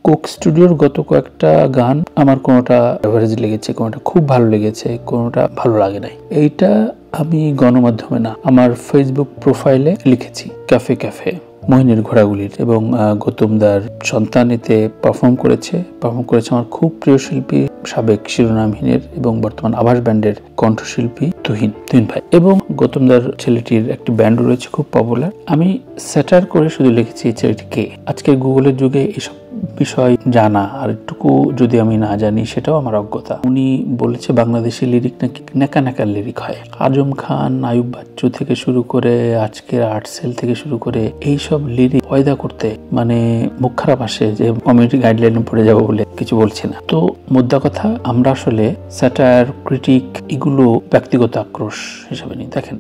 Coke স্টুডিওর গত কয়েকটা গান আমার কোনোটা এভারেজ লেগেছে, কোনোটা খুব ভালো লেগেছে, কোনোটা ভালো লাগে নাই। এইটা আমি গণমাধ্যমে না, আমার ফেসবুক প্রোফাইলে লিখেছি। ক্যাফে ক্যাফে মোহিনীর ঘোড়াগুলির এবং গৌতম দার সন্তান এতে পারফর্ম করেছে আমার খুব প্রিয় শিল্পী, সাবেক শিরোনামহীনের এবং বর্তমান আভাস ব্যান্ডের কণ্ঠশিল্পী তুহিন ভাই, এবং গৌতম দার ছেলেটির একটি ব্যান্ড রয়েছে খুব পপুলার। আমি স্যাটার করে শুধু লিখেছি এই ছেলেটি কে। আজকের গুগলের যুগে এসব বিষয় জানা আর একটুকু যদি আমি না জানি সেটাও আমার অজ্ঞতা। উনি বলেছে বাংলাদেশি লিরিক নাকি নেকা নেকার লিরিক হয়। আজম খান, আয়ুব বাচ্চু থেকে শুরু করে আজকের আর্টসেল থেকে শুরু করে এইসব লিরিক পয়দা করতে মানে মুখ খারাপ আসে যে কমিউনিটি গাইডলাইনে পড়ে যাবো বলে কিছু বলছি না। তো মোদ্দা কথা, আমরা আসলে স্যাটার, ক্রিটিক এগুলো ব্যক্তিগত আক্রোশ হিসেবে নিই। দেখেন,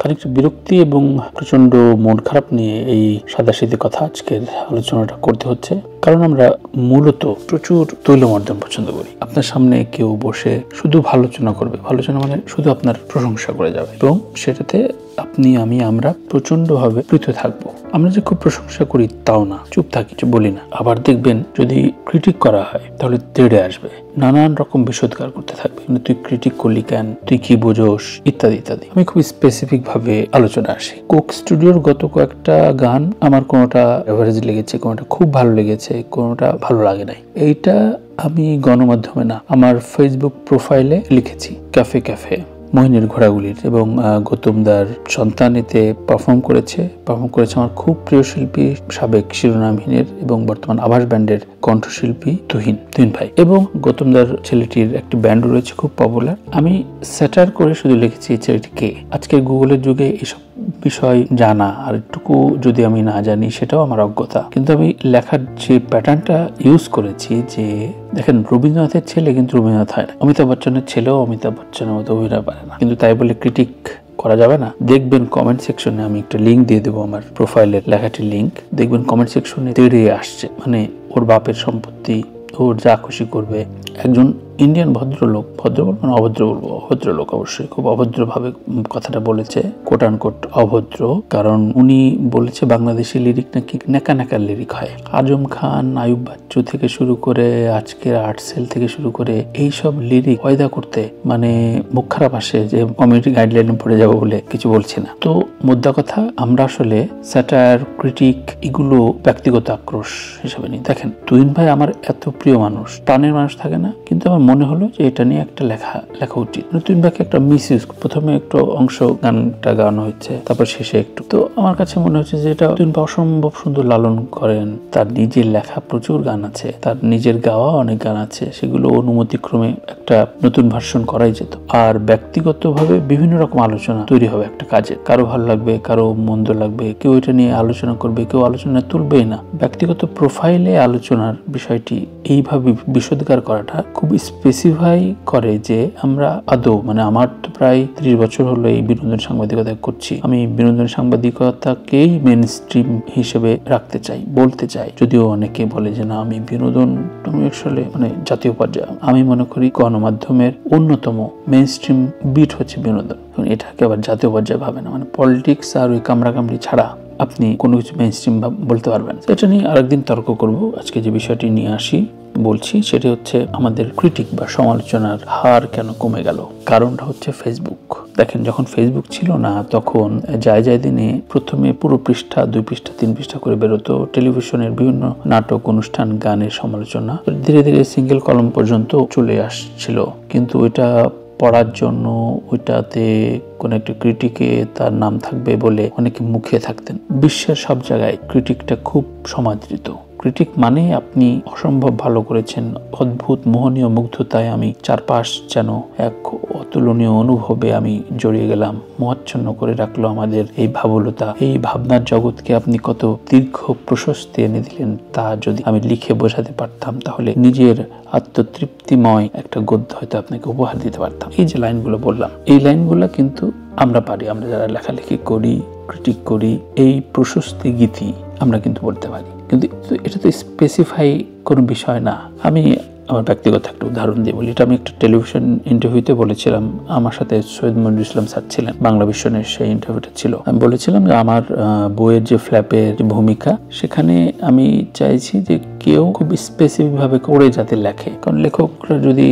খানিকটা বিরক্তি এবং প্রচন্ড মন খারাপ নিয়ে এই সাদাসিধে কথা আজকের আলোচনাটা করতে হচ্ছে, কারণ আমরা মূলত প্রচুর তৈলমর্দন পছন্দ করি। আপনার সামনে কেউ বসে শুধু আলোচনা করবে, আলোচনা মানে শুধু আপনার প্রশংসা করে যাবে, এবং সেটাতে আপনি, আমরা প্রচন্ডভাবে প্রীত থাকবো। আমরা যে খুব প্রশংসা করি তাও না, চুপ থাকি, কিছু বলি না। আবার দেখবেন যদি ক্রিটিক করা হয় তাহলে তেড়ে আসবে, নানান রকম বিষোদ্গার করতে থাকবে, মানে তুই ক্রিটিক করলি কেন, তুই কি বোঝোস, ইত্যাদি ইত্যাদি। আমি খুব স্পেসিফিক ভাবে আলোচনা আসি। কোক স্টুডিওর গত কয়েকটা গান আমার কোনোটা এভারেজ লেগেছে, কোনোটা খুব ভালো লেগেছে, কোনোটা ভালো লাগে নাই। এইটা আমি গণমাধ্যমে না, আমার ফেসবুক প্রোফাইলে লিখেছি। ক্যাফে ক্যাফে মোহিনীর ঘোড়াগুলির এবং গৌতম দার সন্তান এতে পারফর্ম করেছে আমার খুব প্রিয় শিল্পী, সাবেক শিরোনামহীনের এবং বর্তমান আভাস ব্যান্ডের কণ্ঠশিল্পী তুহিন ভাই, এবং গৌতম দার ছেলেটির একটি ব্যান্ড রয়েছে খুব পপুলার। আমি স্যাটার করে শুধু লিখেছি এই ছেলেটি কে। আজকের গুগলের যুগে এসব বিষয় জানা আর একটুকু যদি আমি না জানি সেটাও আমার অজ্ঞতা। কিন্তু আমি লেখার যে প্যাটার্নটা ইউজ করেছি, যে দেখেন, রবীন্দ্রনাথের ছেলে কিন্তু রবীন্দ্রনাথ হয় না, অমিতাভ বচ্চনের ছেলেও অমিতাভ বচ্চনের মতো অভিনয় পারে না, কিন্তু তাই বলে ক্রিটিক করা যাবে না। দেখবেন কমেন্ট সেকশনে আমি একটা লিঙ্ক দিয়ে দেবো, আমার প্রোফাইলের লেখাটির লিঙ্ক। দেখবেন কমেন্ট সেকশনে তেড়ে আসছে, মানে ওর বাপের সম্পত্তি, ওর যা খুশি করবে। একজন ইন্ডিয়ান ভদ্রলোক, মানে অভদ্র বলবো, অভদ্রলোক অবশ্যই, খুব অভদ্রভাবে কথাটা বলেছে, কোট আনকোট অভদ্র, কারণ উনি বলেছে বাংলাদেশি লিরিক নাকি নেকা নেকার লিরিক হয়। আজম খান, আয়ুব বাচ্চু থেকে শুরু করে আজকের আর্টসেল থেকে শুরু করে এইসব লিরিক পয়দা করতে মানে মুখ খারাপ আসে যে কমিউনিটি গাইডলাইনে পড়ে যাবো বলে কিছু বলছি না। তো মোদ্দা কথা, আমরা আসলে স্যাটার, ক্রিটিক এগুলো ব্যক্তিগত আক্রোশ হিসেবে নিই। দেখেন, তুহিন ভাই আমার এত প্রিয় মানুষ, প্রাণের মানুষ থাকে না, কিন্তু আমার মনে হলো যে এটা নিয়ে একটা লেখা উচিত। তুহিন ভাইকে একটা মিসইউজ, প্রথমে একটু অংশ গানটা গানো হচ্ছে, তারপর শেষে একটু, তো আমার কাছে মনে হচ্ছে যে এটা তুহিন ভাই অসম্ভব সুন্দর লালন করেন। তার নিজের লেখা প্রচুর গান আছে, তার নিজের গাওয়া অনেক গান আছে, সেগুলো অনুমতিক্রমে একটা নতুন ভার্সন করাই যেত। আর ব্যক্তিগতভাবে বিভিন্ন রকম আলোচনা তৈরি হবে একটা কাজে, কারো ভালো লাগবে, কারো মন্দ লাগবে, কেউ এটা নিয়ে আলোচনা করবে, কেউ আলোচনা তুলবেই না। ব্যক্তিগত প্রোফাইলে আলোচনার বিষয়টি এইভাবে বিষোদ্গার করাটা খুব স্পেসিফাই করে যে আমরা আদৌ, মানে আমার তো প্রায় 30 বছর হলো এই বিনোদন সাংবাদিকতা করছি, আমি বিনোদন সাংবাদিকতাকেই মেন স্ট্রিম হিসেবে রাখতে চাই, বলতে চাই। যদিও অনেকে বলে যে না, আমি বিনোদন, তুমি আসলে মানে জাতীয় পর্যায়ে, আমি মনে করি গণমাধ্যমের অন্যতম মেন স্ট্রিম বিট হচ্ছে বিনোদন, এটাকে আবার জাতীয় পর্যায়ে ভাবে না। মানে পলিটিক্স আর ওই কামড়াকামড়ি ছাড়া আপনি কোনো কিছু মেন স্ট্রিম বলতে পারবেন। এটা নিয়ে আরেকদিন তর্ক করব। আজকে যে বিষয়টি নিয়ে বলছি সেটা হচ্ছে আমাদের ক্রিটিক বা সমালোচনার হার কেন কমে গেল। কারণটা হচ্ছে ফেসবুক। দেখেন, যখন ফেসবুক ছিল না তখন যায় দিনে প্রথমে পুরো পৃষ্ঠা, 2 পৃষ্ঠা, 3 পৃষ্ঠা করে বেরোতো টেলিভিশনের বিভিন্ন নাটক, অনুষ্ঠান, গানের সমালোচনা, ধীরে ধীরে সিঙ্গেল কলম পর্যন্ত চলে আসছিল। কিন্তু ওইটা পড়ার জন্য ওইটাতে কোন একটা ক্রিটিকে তার নাম থাকবে বলে অনেকে মুখিয়ে থাকতেন। বিশ্বের সব জায়গায় ক্রিটিকটা খুব সমাদৃত। ক্রিটিক মানে আপনি অসম্ভব ভালো করেছেন, অদ্ভুত মোহনীয় মুগ্ধতায় আমি চারপাশ যেন এক অতুলনীয় অনুভবে আমি জড়িয়ে গেলাম, মোহাচ্ছন্ন করে রাখলো আমাদের এই ভাবুলতা, এই ভাবনার জগৎকে আপনি কত দীর্ঘ প্রশস্তি এনে দিলেন, তা যদি আমি লিখে বোঝাতে পারতাম তাহলে নিজের আত্মতৃপ্তিময় একটা গদ্য হয়তো আপনাকে উপহার দিতে পারতাম। এই যে লাইনগুলো বললাম, এই লাইনগুলো কিন্তু আমরা পারি, আমরা যারা লেখালেখি করি, ক্রিটিক করি, এই প্রশস্তি গীতি আমরা কিন্তু বলতে পারি। কিন্তু এটা তো স্পেসিফাই কোনো বিষয় না। আমি আমার ব্যক্তিগত একটা উদাহরণ দিয়ে বলি। এটা আমি একটা টেলিভিশন ইন্টারভিউতে বলেছিলাম। আমার সাথে সৈয়দ মঞ্জুর ইসলাম স্যার ছিলেন, বাংলা ভিশনের সেই ইন্টারভিউটা ছিল। আমি বলেছিলাম যে আমার বইয়ের যে ফ্ল্যাপের যে ভূমিকা, সেখানে আমি চাইছি যে কেউ খুব স্পেসিফিক ভাবে করে যাতে লেখে, কারণ লেখকরা যদি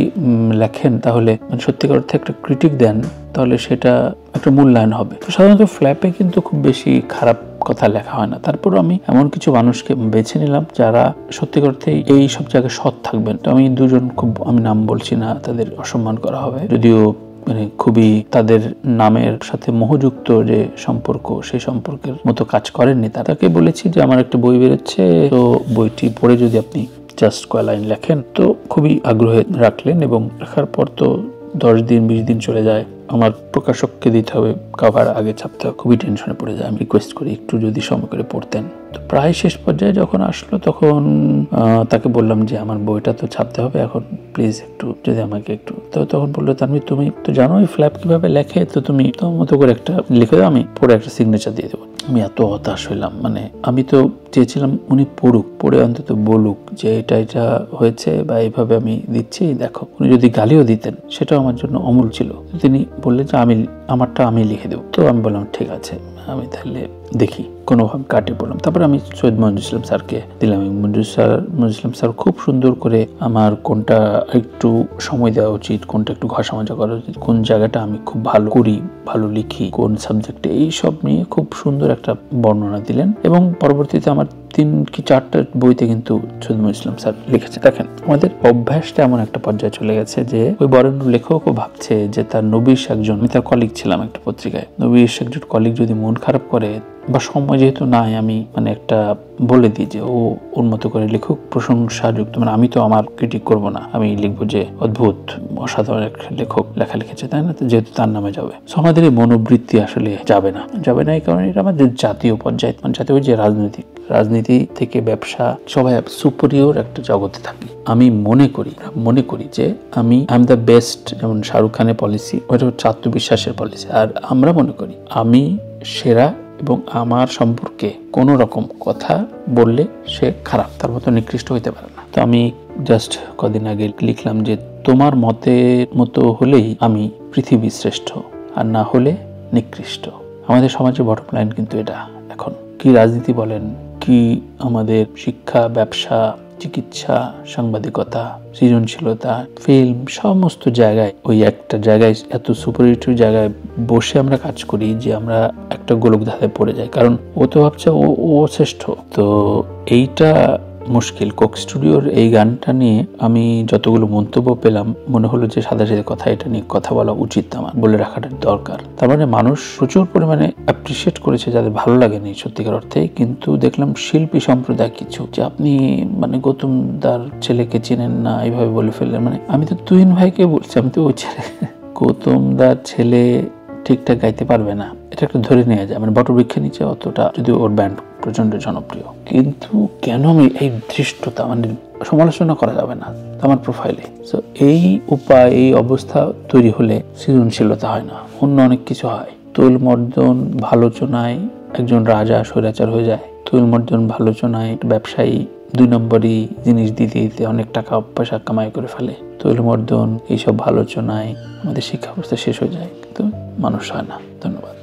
লেখেন তাহলে সত্যিকার অর্থে একটা ক্রিটিক দেন, তাহলে সেটা একটা মূল্যায়ন হবে। তো সাধারণত ফ্ল্যাপে কিন্তু খুব বেশি খারাপ কথা লেখা হয় না। তারপরও আমি এমন কিছু মানুষকে বেছে নিলাম যারা সত্যিকার অর্থে এই সব জায়গায় সৎ থাকবেন। তো আমি দুজন, আমি নাম বলছি না, তাদের অসম্মান করা হবে, যদিও খুবই তাদের নামের সাথে মোহযুক্ত যে সম্পর্ক, সেই সম্পর্কের মতো কাজ করেননি। তাকে বলেছি যে আমার একটা বই বেরোচ্ছে, তো বইটি পড়ে যদি আপনি জাস্ট কয়েক লাইন লেখেন। তো খুবই আগ্রহে রাখলেন, এবং রাখার পর তো 10 দিন 20 দিন চলে যায়। আমার প্রকাশককে দিতে হবে, কভার আগে ছাপতে হবে, খুবই টেনশনে পড়ে যায়। আমি রিকোয়েস্ট করি একটু যদি সময় করে পড়তেন। তো প্রায় শেষ পর্যায়ে যখন আসলো, তখন তাকে বললাম যে আমার বইটা তো ছাপতে হবে এখন, প্লিজ একটু যদি আমাকে একটু। তো তখন বললো, তানভীর তুমি তো জানো এই ফ্ল্যাপ কিভাবে লেখে, তো তুমি তোমার মতো করে একটা লিখে দাও, আমি পড়ে একটা সিগনেচার দিয়ে দেবো। আমি এত হতাশ হইলাম, মানে আমি তো চেয়েছিলাম উনি পড়ুক, পড়ে অন্তত বলুক যে এটা হয়েছে বা এইভাবে আমি দিচ্ছি, দেখো। উনি যদি গালিও দিতেন সেটাও আমার জন্য অমূল্য ছিল। তিনি বললেন যে আমারটা আমি লিখে দেবো। তো আমি বললাম ঠিক আছে, আমি তাহলে দেখি, কোনোভাবে কাটে পড়লাম। তারপরে আমি সৈয়দ মঞ্জুর ইসলাম স্যারকে দিলাম। মঞ্জুর ইসলাম স্যার খুব সুন্দর করে আমার কোনটা একটু সময় দেওয়া উচিত, কোনটা একটু ঘষা মাজা করা উচিত, কোন জায়গাটা আমি খুব ভালো করি, ভালো লিখি, কোন সাবজেক্টে, এই সব নিয়ে খুব সুন্দর একটা বর্ণনা দিলেন। এবং পরবর্তীতে আমার 3 কি 4টা বইতে কিন্তু সৈয়দ মঞ্জুর ইসলাম স্যার লিখেছে। দেখেন, আমাদের অভ্যাসটা এমন একটা পর্যায়ে চলে গেছে যে ওই বরেণ্য লেখকও ভাবছে যে তার নবীশ একজন, আমি তার কলিগ ছিলাম একটা পত্রিকায়, নবীশ একজন কলিগ যদি মন খারাপ করে বা সময় যেহেতু নাই, আমি একটা বলে দিই যে ওর মতো করে লিখুক, প্রশংসাযুক্ত, আমি তো আমার ক্রিটিক করব না, আমি লিখবো যে অদ্ভুত অসাধারণ এক লেখক লেখা লিখেছে, তাই না, যেহেতু তার নামে যাবে। আমাদের এই মনোবৃত্তি আসলে যাবে না এই কারণে এটা আমাদের জাতীয় পর্যায়ে, জাতীয় যে রাজনীতি থেকে ব্যবসা, সবাই সুপিরিয়র একটা জগতে থাকি। আমি মনে করি যে আমি আই এম দ্য বেস্ট, যেমন শাহরুখ খানের পলিসি, ওটা হচ্ছে আত্মবিশ্বাসের পলিসি। আর আমরা মনে করি আমি সেরা, এবং আমার সম্পর্কে কোনো রকম কথা বললে সে খারাপ, তার মতো নিকৃষ্ট হইতে পারে না। তো আমি জাস্ট কদিন আগে লিখলাম যে তোমার মতো হলেই আমি পৃথিবীর শ্রেষ্ঠ, আর না হলে নিকৃষ্ট। আমাদের সমাজে বটম লাইন কিন্তু এটা। এখন কি রাজনীতি বলেন, কি আমাদের শিক্ষা, ব্যবসা, চিকিৎসা, সাংবাদিকতা, সৃজনশীলতা, ফিল্ম, সমস্ত জায়গায় ওই একটা জায়গায়, এত সুপারহিট জায়গায় বসে আমরা কাজ করি যে আমরা একটা গোলক ধাঁধায় পড়ে যাই, কারণ ও তো ভাবছে ও শ্রেষ্ঠ। তো এইটা মুশকিল। কোক স্টুডিওর এই গানটা নিয়ে আমি যতগুলো মন্তব্য পেলাম, মনে হলো যে সাদা কথা, এটা নিয়ে কথা বলা উচিত, আমার বলে রাখাটা দরকার। তার মানে মানুষ প্রচুর পরিমাণে অ্যাপ্রিসিয়েট করেছে, যাদের ভালো লাগেনি সত্যিকার অর্থে। কিন্তু দেখলাম শিল্পী সম্প্রদায় কিছু, যে আপনি গৌতম দার ছেলেকে চেনেন না, এইভাবে বলে ফেললেন। আমি তো তুহিন ভাইকে বলছি, আমি তো ওই ছেলে, গৌতম দার ছেলে ঠিকঠাক গাইতে পারবে না, এটা একটা ধরে নেওয়া যায়। বটবৃক্ষের নিচে অতটা, যদি ওর ব্যান্ড প্রচন্ড জনপ্রিয়, কিন্তু কেন আমি এই ধৃষ্টতা, সমালোচনা করা যাবে না আমার প্রোফাইলে। তো এই উপায়, এই অবস্থা তৈরি হলে সৃজনশীলতা হয় না, অন্য অনেক কিছু হয়। তৈলমর্দন ভালোচনায় একজন রাজা স্বৈরাচার হয়ে যায়। তৈলমর্দন ভালোচনায় ব্যবসায়ী 2 নম্বরই জিনিস দিতে দিতে অনেক টাকা পয়সা কামাই করে ফেলে। তৈলমর্দন, এইসব ভালোচনায় আমাদের শিক্ষা ব্যবস্থা শেষ হয়ে যায়, কিন্তু মানুষ হয় না। ধন্যবাদ।